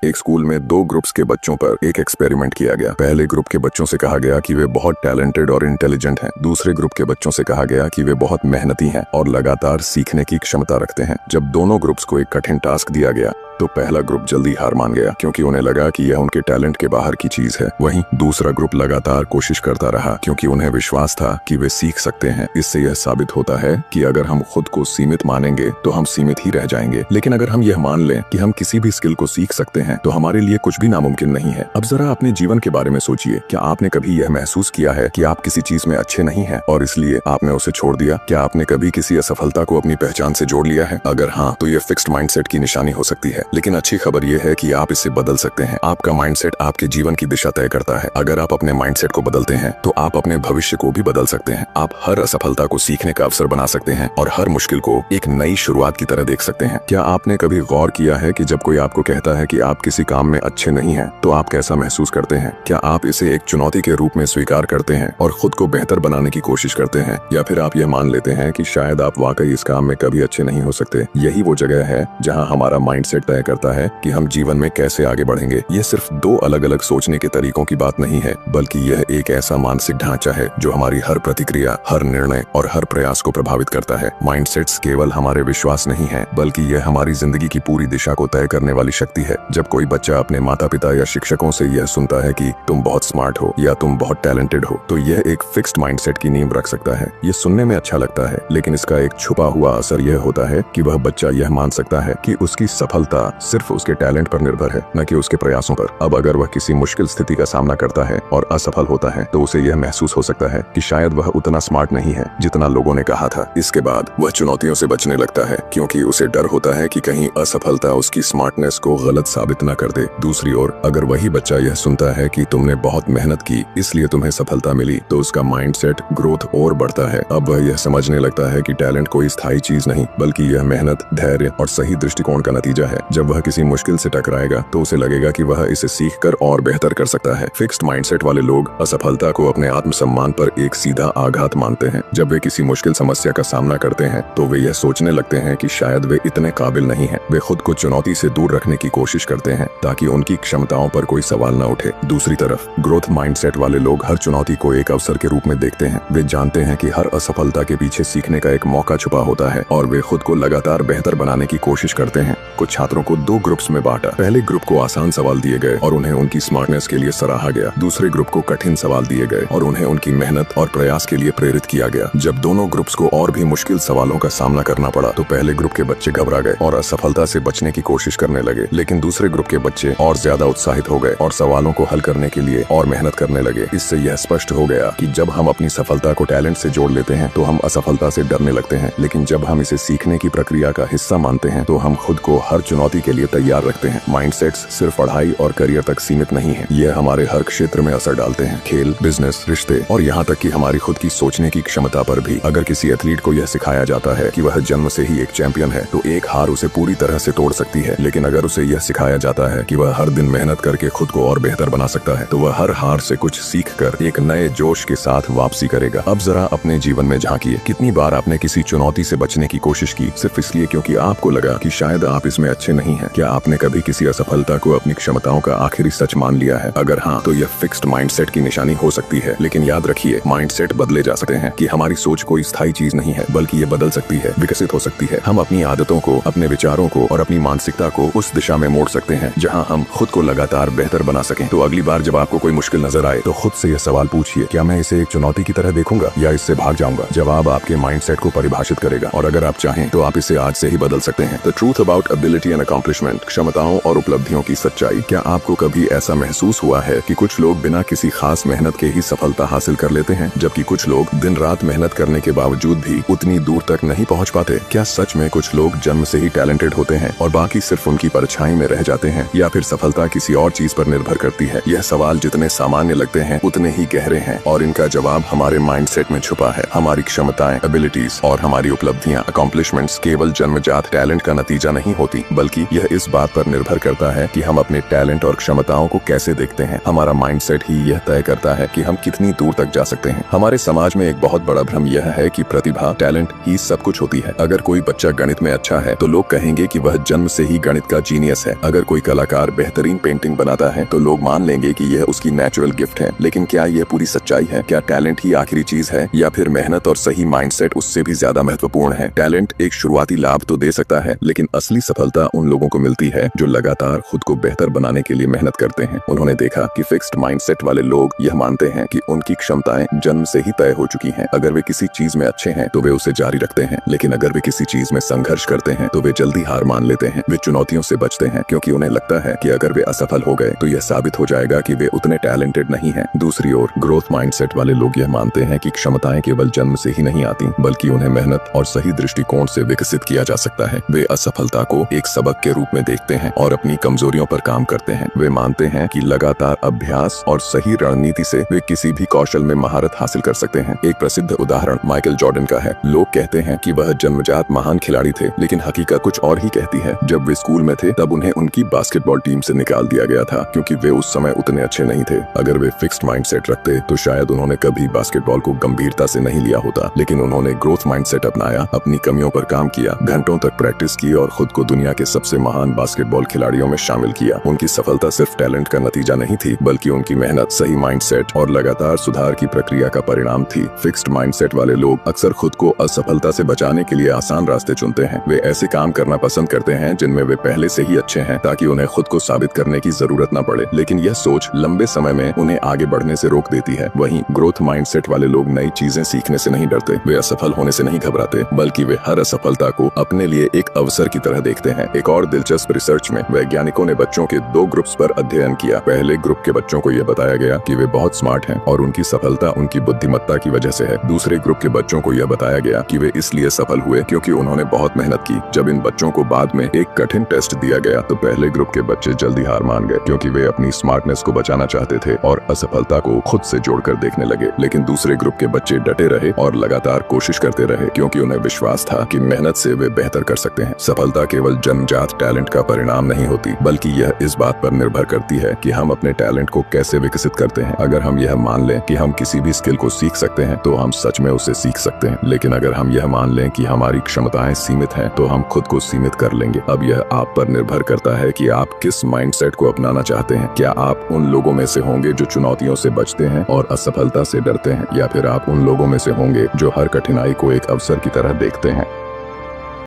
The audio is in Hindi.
एक स्कूल में दो ग्रुप्स के बच्चों पर एक एक्सपेरिमेंट किया गया। पहले ग्रुप के बच्चों से कहा गया कि वे बहुत टैलेंटेड और इंटेलिजेंट हैं। दूसरे ग्रुप के बच्चों से कहा गया कि वे बहुत मेहनती हैं और लगातार सीखने की क्षमता रखते हैं। जब दोनों ग्रुप्स को एक कठिन टास्क दिया गया तो पहला ग्रुप जल्दी हार मान गया क्योंकि उन्हें लगा कि यह उनके टैलेंट के बाहर की चीज है। वहीं दूसरा ग्रुप लगातार कोशिश करता रहा क्योंकि उन्हें विश्वास था कि वे सीख सकते हैं। इससे यह साबित होता है कि अगर हम खुद को सीमित मानेंगे तो हम सीमित ही रह जाएंगे, लेकिन अगर हम यह मान लें कि हम किसी भी स्किल को सीख सकते हैं तो हमारे लिए कुछ भी नामुमकिन नहीं है। अब जरा अपने जीवन के बारे में सोचिए, क्या आपने कभी यह महसूस किया है कि आप किसी चीज में अच्छे नहीं हैं और इसलिए आपने उसे छोड़ दिया? क्या आपने कभी किसी असफलता को अपनी पहचान से जोड़ लिया है? अगर हाँ, तो यह फिक्स्ड माइंडसेट की निशानी हो सकती है, लेकिन अच्छी खबर यह है कि आप इसे बदल सकते हैं। आपका माइंडसेट आपके जीवन की दिशा तय करता है। अगर आप अपने माइंडसेट को बदलते हैं तो आप अपने भविष्य को भी बदल सकते हैं। आप हर असफलता को सीखने का अवसर बना सकते हैं और हर मुश्किल को एक नई शुरुआत की तरह देख सकते हैं। क्या आपने कभी गौर किया है कि जब कोई आपको कहता है कि आप किसी काम में अच्छे नहीं हैं, तो आप कैसा महसूस करते हैं? क्या आप इसे एक चुनौती के रूप में स्वीकार करते हैं और खुद को बेहतर बनाने की कोशिश करते हैं, या फिर आप यह मान लेते हैं कि शायद आप वाकई इस काम में कभी अच्छे नहीं हो सकते? यही वो जगह है जहाँ हमारा माइंडसेट तय करता है कि हम जीवन में कैसे आगे बढ़ेंगे। यह सिर्फ दो अलग अलग सोचने के तरीकों की बात नहीं है, बल्कि यह एक ऐसा मानसिक ढांचा है जो हमारी हर प्रतिक्रिया, हर निर्णय और हर प्रयास को प्रभावित करता है। माइंडसेट्स केवल हमारे विश्वास नहीं है, बल्कि यह हमारी जिंदगी की पूरी दिशा को तय करने वाली शक्ति है। जब कोई बच्चा अपने माता पिता या शिक्षकों से यह सुनता है कि तुम बहुत स्मार्ट हो या तुम बहुत टैलेंटेड हो, तो यह एक फिक्स्ड माइंडसेट की नींव रख सकता है। ये सुनने में अच्छा लगता है, लेकिन इसका एक छुपा हुआ असर यह होता है कि वह बच्चा यह मान सकता है कि उसकी सफलता सिर्फ उसके टैलेंट पर निर्भर है, न कि उसके प्रयासों पर। अब अगर वह किसी मुश्किल स्थिति का सामना करता है और असफल होता है तो उसे यह महसूस हो सकता है कि शायद वह उतना स्मार्ट नहीं है जितना लोगों ने कहा था। इसके बाद वह चुनौतियों से बचने लगता है क्योंकि उसे डर होता है कि कहीं असफलता उसकी स्मार्टनेस को गलत साबित न कर दे। दूसरी ओर, अगर वही बच्चा यह सुनता है कि तुमने बहुत मेहनत की इसलिए तुम्हें सफलता मिली, तो उसका माइंडसेट ग्रोथ और बढ़ता है। अब वह यह समझने लगता है कि टैलेंट कोई स्थायी चीज नहीं, बल्कि यह मेहनत, धैर्य और सही दृष्टिकोण का नतीजा है। जब वह किसी मुश्किल से टकराएगा तो उसे लगेगा कि वह इसे सीखकर और बेहतर कर सकता है। फिक्स्ड माइंडसेट वाले लोग असफलता को अपने आत्मसम्मान पर एक सीधा आघात मानते हैं। जब वे किसी मुश्किल समस्या का सामना करते हैं तो वे यह सोचने लगते हैं कि शायद वे इतने काबिल नहीं हैं। वे खुद को चुनौती से दूर रखने की कोशिश करते हैं ताकि उनकी क्षमताओं पर कोई सवाल न उठे। दूसरी तरफ ग्रोथ माइंडसेट वाले लोग हर चुनौती को एक अवसर के रूप में देखते हैं। वे जानते हैं कि हर असफलता के पीछे सीखने का एक मौका छुपा होता है और वे खुद को लगातार बेहतर बनाने की कोशिश करते हैं। कुछ छात्रों को दो ग्रुप्स में बांटा। पहले ग्रुप को आसान सवाल दिए गए और उन्हें उनकी स्मार्टनेस के लिए सराहा गया। दूसरे ग्रुप को कठिन सवाल दिए गए और उन्हें उनकी मेहनत और प्रयास के लिए प्रेरित किया गया। जब दोनों ग्रुप्स को और भी मुश्किल सवालों का सामना करना पड़ा तो पहले ग्रुप के बच्चे घबरा गए और असफलता से बचने की कोशिश करने लगे, लेकिन दूसरे ग्रुप के बच्चे और ज्यादा उत्साहित हो गए और सवालों को हल करने के लिए और मेहनत करने लगे। इससे यह स्पष्ट हो गया कि जब हम अपनी सफलता को टैलेंट से जोड़ लेते हैं तो हम असफलता से डरने लगते हैं, लेकिन जब हम इसे सीखने की प्रक्रिया का हिस्सा मानते हैं तो हम खुद को हर चुनौती के लिए तैयार रखते हैं। माइंडसेट्स सिर्फ पढ़ाई और करियर तक सीमित नहीं है, यह हमारे हर क्षेत्र में असर डालते हैं। खेल, बिजनेस, रिश्ते और यहाँ तक कि हमारी खुद की सोचने की क्षमता पर भी। अगर किसी एथलीट को यह सिखाया जाता है कि वह जन्म से ही एक चैंपियन है तो एक हार उसे पूरी तरह से तोड़ सकती है, लेकिन अगर उसे यह सिखाया जाता है कि वह हर दिन मेहनत करके खुद को और बेहतर बना सकता है तो वह हर हार से कुछ सीख कर एक नए जोश के साथ वापसी करेगा। अब जरा अपने जीवन में झांकिए, कितनी बार आपने किसी चुनौती से बचने की कोशिश की सिर्फ इसलिए क्योंकि आपको लगा कि शायद आप इसमें अच्छे नहीं हैं? क्या आपने कभी किसी असफलता को अपनी क्षमताओं का आखिरी सच मान लिया है? अगर हाँ, तो यह फिक्स्ड माइंडसेट की निशानी हो सकती है। लेकिन याद रखिए, माइंडसेट बदले जा सकते हैं, कि हमारी सोच कोई स्थायी चीज नहीं है, बल्कि ये बदल सकती है, विकसित हो सकती है। हम अपनी आदतों को, अपने विचारों को और अपनी मानसिकता को उस दिशा में मोड़ सकते हैं जहां हम खुद को लगातार बेहतर बना सकें। तो अगली बार जब आपको कोई मुश्किल नजर आए तो खुद से यह सवाल पूछिए, क्या मैं इसे एक चुनौती की तरह देखूंगा या इससे भाग जाऊंगा? जवाब आपके माइंडसेट को परिभाषित करेगा और अगर आप चाहें तो आप इसे आज से ही बदल सकते हैं। The truth about ability and accomplishment, क्षमताओं और उपलब्धियों की सच्चाई। क्या आपको कभी ऐसा महसूस हुआ है कि कुछ लोग बिना किसी खास मेहनत के ही सफलता हासिल कर लेते हैं, जबकि कुछ लोग दिन रात मेहनत करने के बावजूद भी उतनी दूर तक नहीं पहुंच पाते? क्या सच में कुछ लोग जन्म से ही टैलेंटेड होते हैं और बाकी सिर्फ उनकी परछाई में रह जाते हैं, या फिर सफलता किसी और चीज पर निर्भर करती है? यह सवाल जितने सामान्य लगते हैं उतने ही गहरे हैं और इनका जवाब हमारे माइंडसेट में छुपा है। हमारी क्षमताएं, एबिलिटीज और हमारी उपलब्धियां, अकॉम्प्लिशमेंट्स केवल जन्मजात टैलेंट का नतीजा नहीं होती, बल्कि यह इस बात पर निर्भर करता है कि हम अपने टैलेंट और क्षमताओं को कैसे देखते हैं। हमारा माइंडसेट ही यह तय करता है कि हम कितनी दूर तक जा सकते हैं। हमारे समाज में एक बहुत बड़ा भ्रम यह है कि प्रतिभा, टैलेंट ही सब कुछ होती है। अगर कोई बच्चा गणित में अच्छा है तो लोग कहेंगे कि वह जन्म से ही गणित का जीनियस है। अगर कोई कलाकार बेहतरीन पेंटिंग बनाता है तो लोग मान लेंगे कि यह उसकी नेचुरल गिफ्ट है, लेकिन क्या यह पूरी सच्चाई है? क्या टैलेंट ही आखिरी चीज है या फिर मेहनत और सही माइंडसेट उससे भी ज्यादा महत्वपूर्ण है? टैलेंट एक शुरुआती लाभ तो दे सकता है, लेकिन असली सफलता उन लोगों को मिलती है जो लगातार खुद को बेहतर बनाने के लिए मेहनत करते हैं। उन्होंने देखा कि फिक्स्ड माइंडसेट वाले लोग यह मानते हैं कि उनकी क्षमताएं जन्म से ही तय हो चुकी हैं। अगर वे किसी चीज में अच्छे हैं तो वे उसे जारी रखते हैं, लेकिन अगर वे किसी चीज में संघर्ष करते हैं तो वे जल्दी हार मान लेते हैं। वे चुनौतियों से बचते हैं क्योंकि उन्हें लगता है कि अगर वे असफल हो गए तो यह साबित हो जाएगा कि वे उतने टैलेंटेड नहीं हैं। दूसरी ओर ग्रोथ माइंडसेट वाले लोग यह मानते हैं कि क्षमताएं केवल जन्म से ही नहीं आती, बल्कि उन्हें मेहनत और सही दृष्टिकोण से विकसित किया जा सकता है। वे असफलता को एक सबक के रूप में देखते हैं और अपनी कमजोरियों पर काम करते हैं। वे मानते हैं कि लगातार अभ्यास और सही रणनीति से वे किसी भी कौशल में महारत हासिल कर सकते हैं। एक प्रसिद्ध उदाहरण माइकल जॉर्डन का है। लोग कहते हैं कि वह जन्मजात महान खिलाड़ी थे, लेकिन हकीकत कुछ और ही कहती है। जब वे स्कूल में थे तब उन्हें उनकी बास्केटबॉल टीम से निकाल दिया गया था क्योंकि वे उस समय उतने अच्छे नहीं थे। अगर वे फिक्स्ड माइंडसेट रखते तो शायद उन्होंने कभी बास्केटबॉल को गंभीरता से नहीं लिया होता, लेकिन उन्होंने ग्रोथ माइंडसेट अपनाया, अपनी कमियों पर काम किया, घंटों तक प्रैक्टिस की और खुद को दुनिया के सबसे महान बास्केटबॉल खिलाड़ियों में शामिल किया। उनकी सफलता सिर्फ टैलेंट का नतीजा नहीं थी, बल्कि उनकी मेहनत, सही माइंडसेट और लगातार सुधार की प्रक्रिया का परिणाम थी। फिक्स्ड माइंडसेट वाले लोग अक्सर खुद को असफलता से बचाने के लिए आसान रास्ते चुनते हैं। वे ऐसे काम करना पसंद करते हैं जिनमें वे पहले से ही अच्छे हैं, ताकि उन्हें खुद को साबित करने की जरूरत न पड़े। लेकिन यह सोच लंबे समय में उन्हें आगे बढ़ने से रोक देती है। वहीं ग्रोथ माइंडसेट वाले लोग नई चीजें सीखने से नहीं डरते, वे असफल होने से नहीं घबराते, बल्कि वे हर असफलता को अपने लिए एक अवसर की तरह देखते हैं। एक और दिलचस्प रिसर्च में वैज्ञानिकों ने बच्चों के 2 ग्रुप्स पर अध्ययन किया। पहले ग्रुप के बच्चों को यह बताया गया कि वे बहुत स्मार्ट हैं और उनकी सफलता उनकी बुद्धिमत्ता की वजह से है। दूसरे ग्रुप के बच्चों को यह बताया गया कि वे इसलिए सफल हुए क्योंकि उन्होंने बहुत मेहनत की। जब इन बच्चों को बाद में एक कठिन टेस्ट दिया गया तो पहले ग्रुप के बच्चे जल्दी हार मान गए क्योंकि वे अपनी स्मार्टनेस को बचाना चाहते थे और असफलता को खुद से जोड़कर देखने लगे। लेकिन दूसरे ग्रुप के बच्चे डटे रहे और लगातार कोशिश करते रहे क्योंकि उन्हें विश्वास था कि मेहनत से वे बेहतर कर सकते हैं। सफलता केवल जन्मजात टैलेंट का परिणाम नहीं होती, बल्कि यह इस बात पर निर्भर करती है कि हम अपने टैलेंट को कैसे विकसित करते हैं। अगर हम यह मान लें कि हम किसी भी स्किल को सीख सकते हैं तो हम सच में उसे सीख सकते हैं, लेकिन अगर हम यह मान लें कि हमारी क्षमताएं सीमित हैं तो हम खुद को सीमित कर लेंगे। अब यह आप पर निर्भर करता है कि आप किस माइंडसेट को अपनाना चाहते हैं। क्या आप उन लोगों में से होंगे जो चुनौतियों से बचते हैं और असफलता से डरते हैं, या फिर आप उन लोगों में से होंगे जो हर कठिनाई को एक अवसर की तरह देखते हैं?